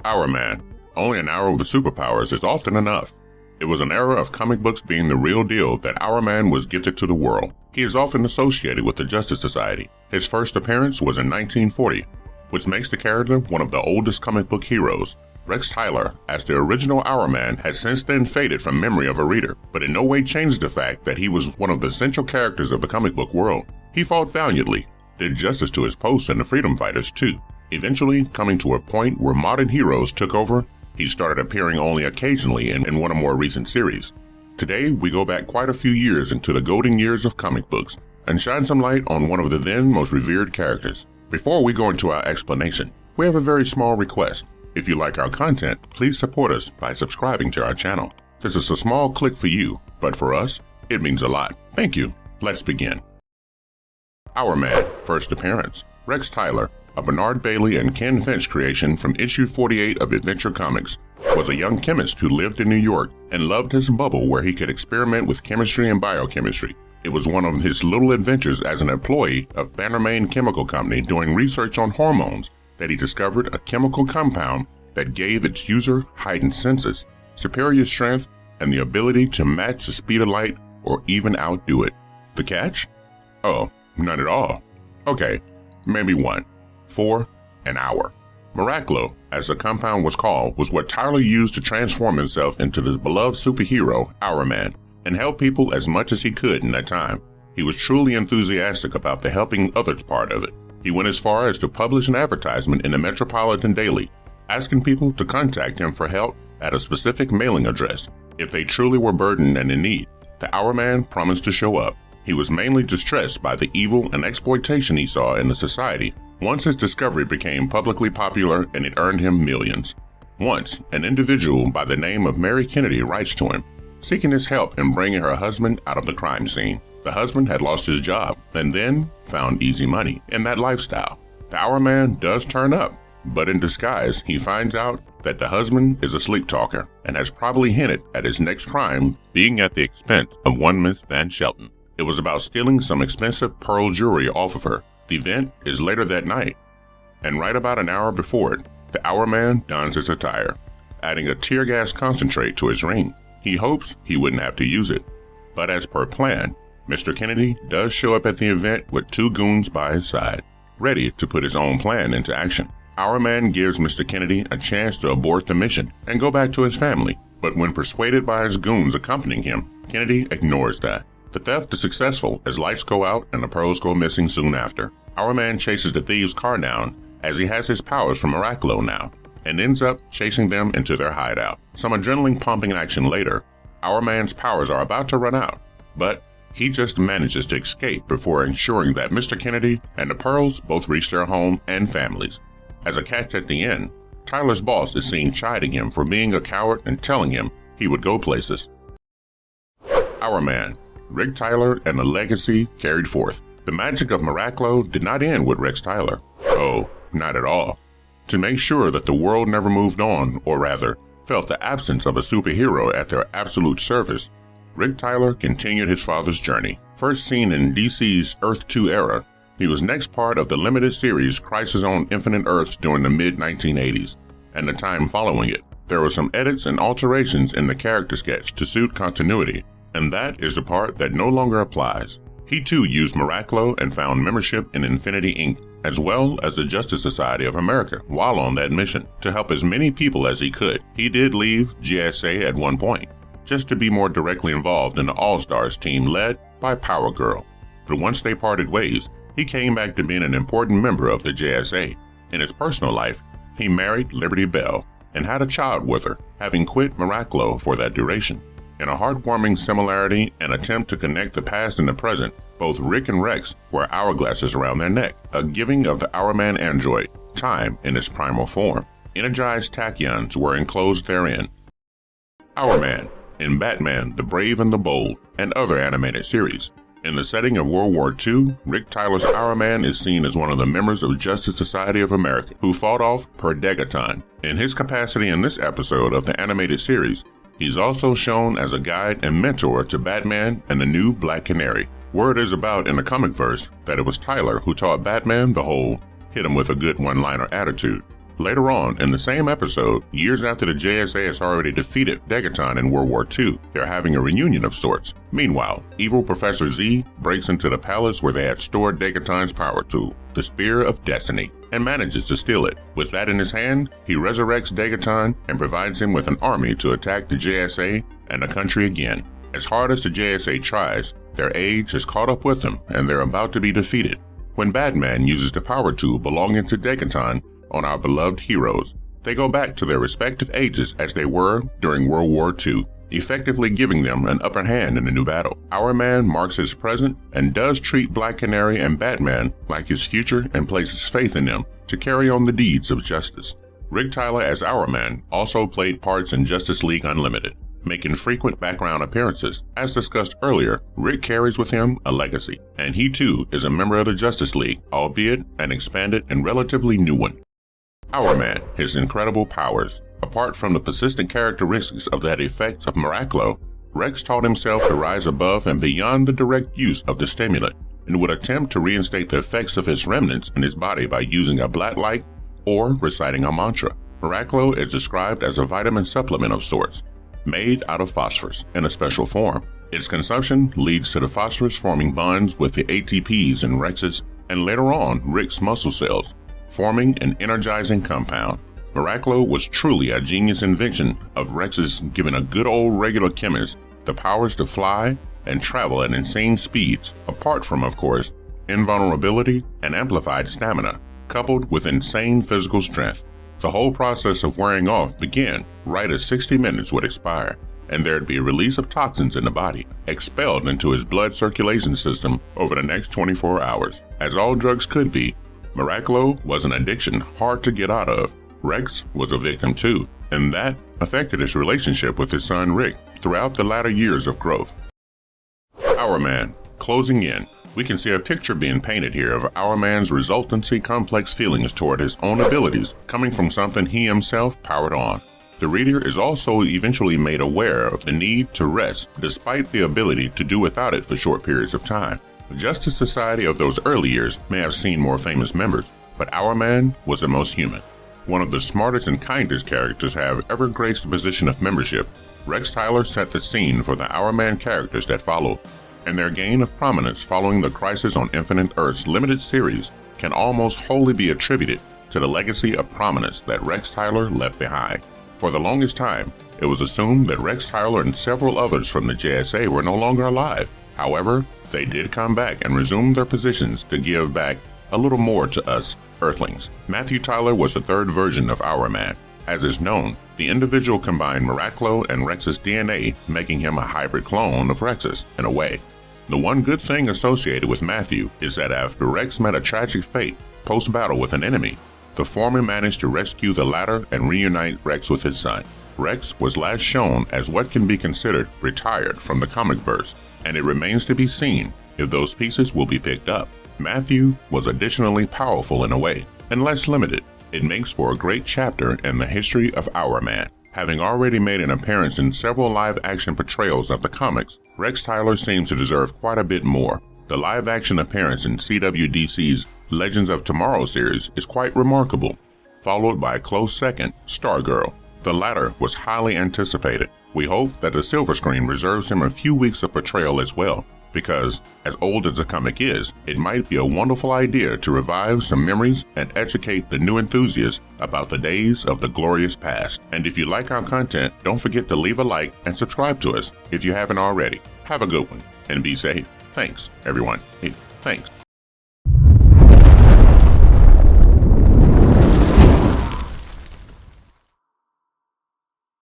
Hourman. Only an hour with superpowers is often enough. It was an era of comic books being the real deal that Hourman was gifted to the world. He is often associated with the Justice Society. His first appearance was in 1940, which makes the character one of the oldest comic book heroes. Rex Tyler, as the original Hourman, has since then faded from memory of a reader, but in no way changed the fact that he was one of the central characters of the comic book world. He fought valiantly, did justice to his post in the Freedom Fighters too. Eventually, coming to a point where modern heroes took over, he started appearing only occasionally in one of more recent series. Today, we go back quite a few years into the golden years of comic books and shine some light on one of the then most revered characters. Before we go into our explanation, we have a very small request. If you like our content, please support us by subscribing to our channel. This is a small click for you, but for us, it means a lot. Thank you. Let's begin. Hourman, first appearance. Rex Tyler, a Bernard Bailey and Ken Finch creation from issue 48 of Adventure Comics, was a young chemist who lived in New York and loved his bubble where he could experiment with chemistry and biochemistry. It was one of his little adventures as an employee of Bannerman Chemical Company doing research on hormones that he discovered a chemical compound that gave its user heightened senses, superior strength, and the ability to match the speed of light or even outdo it. The catch? Oh, none at all. Okay, maybe one. For an hour. Miraclo, as the compound was called, was what Tyler used to transform himself into the beloved superhero, Hourman, and help people as much as he could in that time. He was truly enthusiastic about the helping others part of it. He went as far as to publish an advertisement in the Metropolitan Daily, asking people to contact him for help at a specific mailing address. If they truly were burdened and in need, the Hourman promised to show up. He was mainly distressed by the evil and exploitation he saw in the society. Once his discovery became publicly popular and it earned him millions. Once, an individual by the name of Mary Kennedy writes to him, seeking his help in bringing her husband out of the crime scene. The husband had lost his job and then found easy money in that lifestyle. The Hourman does turn up, but in disguise, he finds out that the husband is a sleep talker and has probably hinted at his next crime being at the expense of one Miss Van Shelton. It was about stealing some expensive pearl jewelry off of her. The event is later that night, and right about an hour before it, the Hourman dons his attire, adding a tear gas concentrate to his ring. He hopes he wouldn't have to use it, but as per plan, Mr. Kennedy does show up at the event with two goons by his side, ready to put his own plan into action. Hourman gives Mr. Kennedy a chance to abort the mission and go back to his family, but when persuaded by his goons accompanying him, Kennedy ignores that. The theft is successful as lights go out and the pearls go missing soon after. Hourman chases the thieves' car down as he has his powers from Miraclo now and ends up chasing them into their hideout. Some adrenaline-pumping action later, Hourman's powers are about to run out, but he just manages to escape before ensuring that Mr. Kennedy and the pearls both reach their home and families. As a catch at the end, Tyler's boss is seen chiding him for being a coward and telling him he would go places. Hourman. Rick Tyler and the legacy carried forth. The magic of Miraclo did not end with Rex Tyler. Oh, not at all. To make sure that the world never moved on, or rather, felt the absence of a superhero at their absolute service, Rick Tyler continued his father's journey. First seen in DC's Earth 2 era, he was next part of the limited series Crisis on Infinite Earths during the mid-1980s, and the time following it. There were some edits and alterations in the character sketch to suit continuity, and that is the part that no longer applies. He too used Miraclo and found membership in Infinity Inc., as well as the Justice Society of America while on that mission, to help as many people as he could. He did leave GSA at one point, just to be more directly involved in the All-Stars team led by Power Girl. But once they parted ways, he came back to being an important member of the JSA. In his personal life, he married Liberty Bell and had a child with her, having quit Miraclo for that duration. In a heartwarming similarity and attempt to connect the past and the present, both Rick and Rex wear hourglasses around their neck, a giving of the Hourman android, time in its primal form. Energized tachyons were enclosed therein. Hourman, in Batman, the Brave and the Bold, and other animated series. In the setting of World War II, Rick Tyler's Hourman is seen as one of the members of Justice Society of America who fought off Per Degaton. In his capacity in this episode of the animated series, he's also shown as a guide and mentor to Batman and the new Black Canary. Word is about in the comic verse that it was Tyler who taught Batman the whole hit him with a good one-liner attitude. Later on, in the same episode, years after the JSA has already defeated Degaton in World War II, they're having a reunion of sorts. Meanwhile, evil Professor Z breaks into the palace where they had stored Degaton's power tool, the Spear of Destiny, and manages to steal it. With that in his hand, he resurrects Degaton and provides him with an army to attack the JSA and the country again. As hard as the JSA tries, their age has caught up with them and they're about to be defeated. When Batman uses the power tool belonging to Degaton on our beloved heroes, they go back to their respective ages as they were during World War II, effectively giving them an upper hand in the new battle. Hourman marks his present and does treat Black Canary and Batman like his future and places faith in them to carry on the deeds of justice. Rick Tyler as Hourman also played parts in Justice League Unlimited, making frequent background appearances. As discussed earlier, Rick carries with him a legacy, and he too is a member of the Justice League, albeit an expanded and relatively new one. Hourman, his incredible powers. Apart from the persistent characteristics of the effects of Miraclo, Rex taught himself to rise above and beyond the direct use of the stimulant, and would attempt to reinstate the effects of his remnants in his body by using a black light or reciting a mantra. Miraclo is described as a vitamin supplement of sorts, made out of phosphorus in a special form. Its consumption leads to the phosphorus forming bonds with the ATPs in Rex's and later on Rick's muscle cells, forming an energizing compound. Miraclo was truly a genius invention of Rex's, giving a good old regular chemist the powers to fly and travel at insane speeds, apart from, of course, invulnerability and amplified stamina, coupled with insane physical strength. The whole process of wearing off began right as 60 minutes would expire, and there'd be a release of toxins in the body, expelled into his blood circulation system over the next 24 hours. As all drugs could be, Miraclo was an addiction hard to get out of. Rex was a victim too, and that affected his relationship with his son Rick throughout the latter years of growth. Hourman, closing in. We can see a picture being painted here of Hourman's resultancy complex feelings toward his own abilities coming from something he himself powered on. The reader is also eventually made aware of the need to rest despite the ability to do without it for short periods of time. The Justice Society of those early years may have seen more famous members, but Hourman was the most human. One of the smartest and kindest characters to have ever graced the position of membership, Rex Tyler set the scene for the Hourman characters that followed, and their gain of prominence following the Crisis on Infinite Earths limited series can almost wholly be attributed to the legacy of prominence that Rex Tyler left behind. For the longest time, it was assumed that Rex Tyler and several others from the JSA were no longer alive. However, they did come back and resume their positions to give back a little more to us Earthlings. Matthew Tyler was the third version of Hourman. As is known, the individual combined Miraclo and Rex's DNA, making him a hybrid clone of Rex's in a way. The one good thing associated with Matthew is that after Rex met a tragic fate post-battle with an enemy, the former managed to rescue the latter and reunite Rex with his son. Rex was last shown as what can be considered retired from the comic verse, and it remains to be seen if those pieces will be picked up. Matthew was additionally powerful in a way, and less limited. It makes for a great chapter in the history of Hourman. Having already made an appearance in several live-action portrayals of the comics, Rex Tyler seems to deserve quite a bit more. The live-action appearance in CWDC's Legends of Tomorrow series is quite remarkable, followed by a close second, Stargirl. The latter was highly anticipated. We hope that the silver screen reserves him a few weeks of portrayal as well, because, as old as the comic is, it might be a wonderful idea to revive some memories and educate the new enthusiasts about the days of the glorious past. And if you like our content, don't forget to leave a like and subscribe to us if you haven't already. Have a good one and be safe. Thanks, everyone. Hey, thanks.